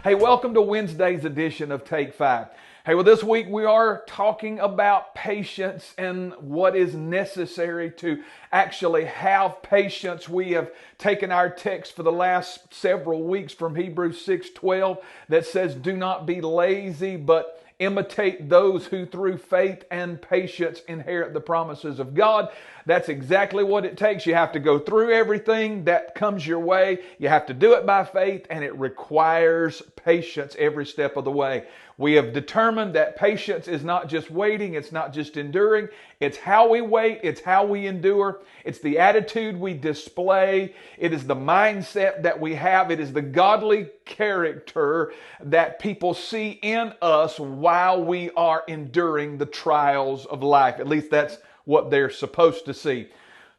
Hey, welcome to Wednesday's edition of Take 5. Hey, well, this week we are talking about patience and what is necessary to actually have patience. We have taken our text for the last several weeks from Hebrews 6:12 that says, "Do not be lazy, but imitate those who through faith and patience inherit the promises of God." That's exactly what it takes. You have to go through everything that comes your way. You have to do it by faith, and it requires patience every step of the way. We have determined that patience is not just waiting, it's not just enduring. It's how we wait, it's how we endure, it's the attitude we display, it is the mindset that we have, it is the godly character that people see in us while we are enduring the trials of life. At least that's what they're supposed to see.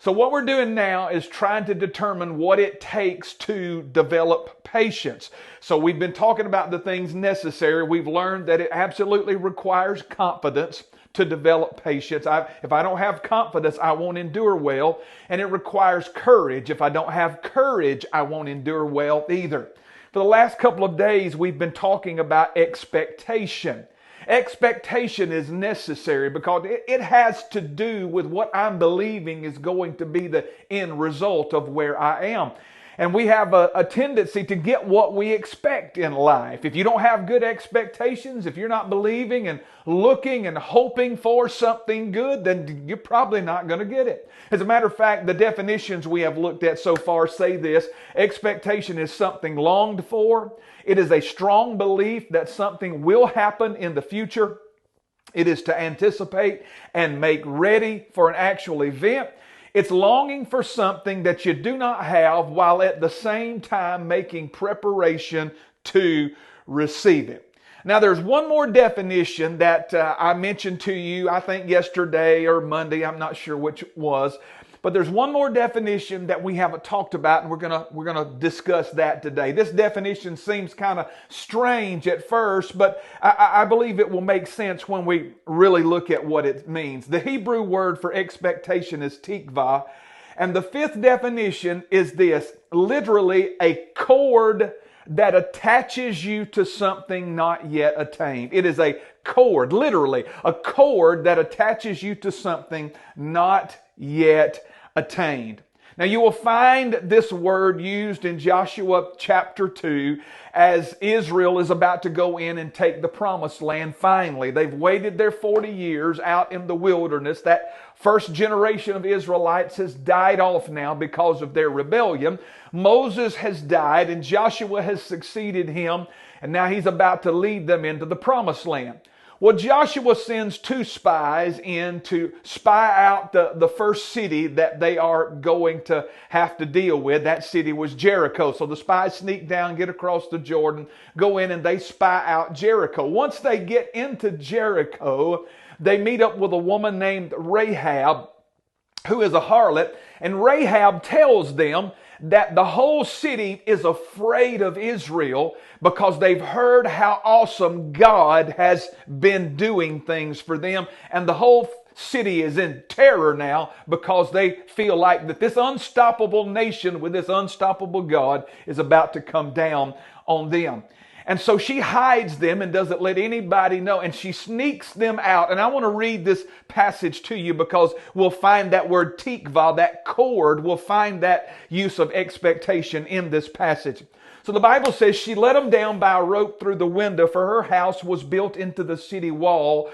So what we're doing now is trying to determine what it takes to develop patience. So we've been talking about the things necessary. We've learned that it absolutely requires confidence to develop patience. If I don't have confidence, I won't endure well. And it requires courage. If I don't have courage, I won't endure well either. For the last couple of days, we've been talking about expectation. Expectation is necessary because it has to do with what I'm believing is going to be the end result of where I am. And we have a tendency to get what we expect in life. If you don't have good expectations, if you're not believing and looking and hoping for something good, then you're probably not going to get it. As a matter of fact, the definitions we have looked at so far say this: expectation is something longed for. It is a strong belief that something will happen in the future. It is to anticipate and make ready for an actual event. It's longing for something that you do not have while at the same time making preparation to receive it. Now, there's one more definition that I mentioned to you, I think yesterday or Monday, I'm not sure which it was. But there's one more definition that we haven't talked about, and we're gonna discuss that today. This definition seems kind of strange at first, but I believe it will make sense when we really look at what it means. The Hebrew word for expectation is tikvah, and the fifth definition is this: literally a cord that attaches you to something not yet attained. It is a cord, literally a cord that attaches you to something not yet attained. Now you will find this word used in Joshua chapter 2 as Israel is about to go in and take the promised land finally. They've waited their 40 years out in the wilderness. That first generation of Israelites has died off now because of their rebellion. Moses has died and Joshua has succeeded him, and now he's about to lead them into the promised land. Well, Joshua sends two spies in to spy out the first city that they are going to have to deal with. That city was Jericho. So the spies sneak down, get across the Jordan, go in, and they spy out Jericho. Once they get into Jericho, they meet up with a woman named Rahab, who is a harlot, and Rahab tells them that the whole city is afraid of Israel because they've heard how awesome God has been doing things for them. And the whole city is in terror now because they feel like that this unstoppable nation with this unstoppable God is about to come down on them. And so she hides them and doesn't let anybody know, and she sneaks them out. And I want to read this passage to you because we'll find that word tikvah, that cord, we'll find that use of expectation in this passage. So the Bible says she let them down by a rope through the window, for her house was built into the city wall,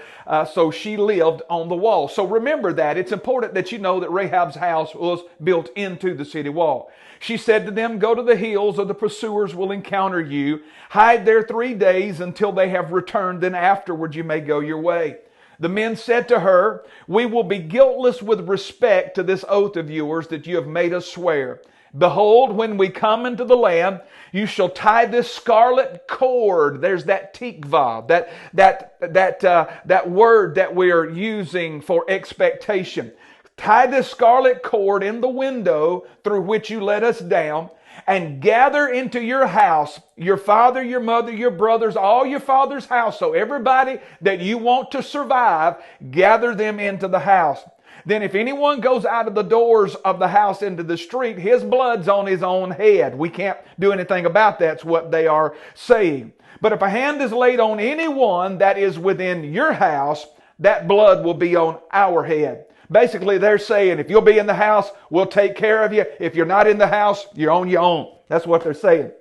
so she lived on the wall. So remember that. It's important that you know that Rahab's house was built into the city wall. She said to them, "Go to the hills, or the pursuers will encounter you. Hide there 3 days until they have returned, then afterward you may go your way." The men said to her, "We will be guiltless with respect to this oath of yours that you have made us swear. Behold, when we come into the land, you shall tie this scarlet cord." There's that tikvah, that word that we're using for expectation. "Tie this scarlet cord in the window through which you let us down, and gather into your house your father, your mother, your brothers, all your father's house. So everybody that you want to survive, gather them into the house. Then if anyone goes out of the doors of the house into the street, his blood's on his own head. We can't do anything about that. That's what they are saying. But if a hand is laid on anyone that is within your house, that blood will be on our head. Basically, they're saying, if you'll be in the house, we'll take care of you. If you're not in the house, you're on your own. That's what they're saying.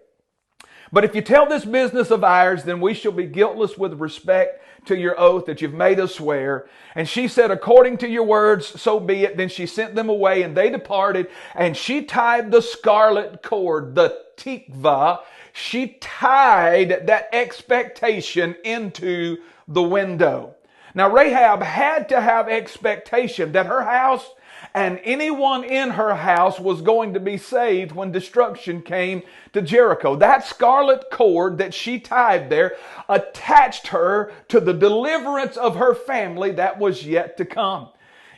But if you tell this business of ours, then we shall be guiltless with respect to your oath that you've made us swear. And she said, according to your words, so be it. Then she sent them away, and they departed. And she tied the scarlet cord, the tikva. She tied that expectation into the window. Now, Rahab had to have expectation that her house and anyone in her house was going to be saved when destruction came to Jericho. That scarlet cord that she tied there attached her to the deliverance of her family that was yet to come.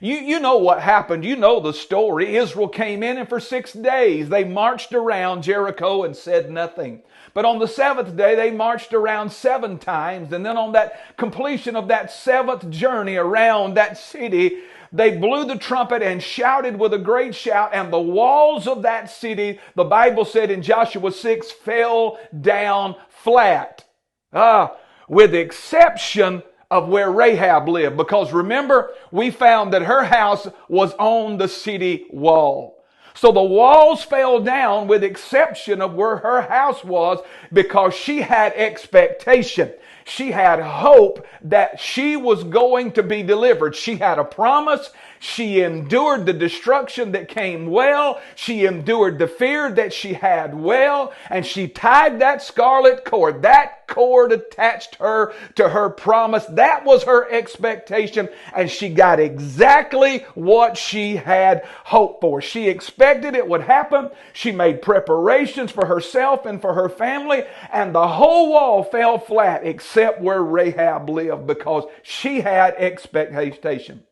You know what happened. You know the story. Israel came in, and for 6 days they marched around Jericho and said nothing. But on the seventh day, they marched around 7 times. And then on that completion of that 7th journey around that city, they blew the trumpet and shouted with a great shout. And the walls of that city, the Bible said in Joshua 6, fell down flat. With the exception of where Rahab lived. Because remember, we found that her house was on the city wall. So the walls fell down with exception of where her house was, because she had expectation. She had hope that she was going to be delivered. She had a promise. She endured the destruction that came well. She endured the fear that she had well. And she tied that scarlet cord. That cord attached her to her promise. That was her expectation. And she got exactly what she had hoped for. She expected it would happen. She made preparations for herself and for her family. And the whole wall fell flat except where Rahab lived, because she had expectation.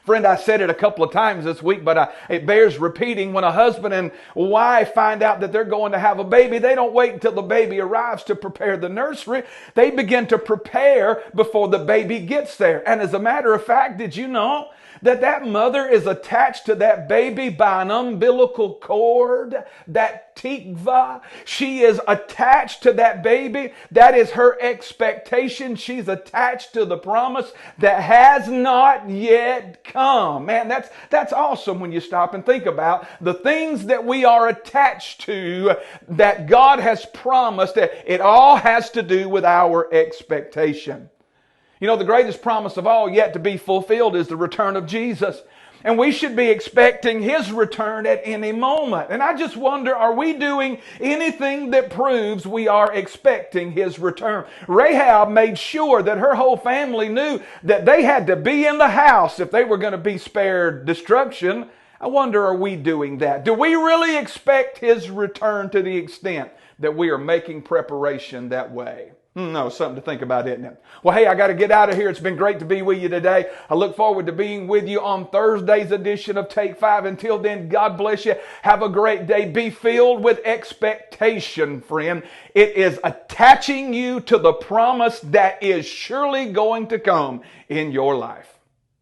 Friend, I said it a couple of times this week, but it bears repeating. When a husband and wife find out that they're going to have a baby, they don't wait until the baby arrives to prepare the nursery. They begin to prepare before the baby gets there. And as a matter of fact, did you know that mother is attached to that baby by an umbilical cord, that tikva? She is attached to that baby. That is her expectation. She's attached to the promise that has not yet come. Man, that's awesome when you stop and think about the things that we are attached to that God has promised. It all has to do with our expectation. You know, the greatest promise of all yet to be fulfilled is the return of Jesus. And we should be expecting His return at any moment. And I just wonder, are we doing anything that proves we are expecting His return? Rahab made sure that her whole family knew that they had to be in the house if they were going to be spared destruction. I wonder, are we doing that? Do we really expect His return to the extent that we are making preparation that way? No, something to think about, isn't it? Well, hey, I got to get out of here. It's been great to be with you today. I look forward to being with you on Thursday's edition of Take 5. Until then, God bless you. Have a great day. Be filled with expectation, friend. It is attaching you to the promise that is surely going to come in your life.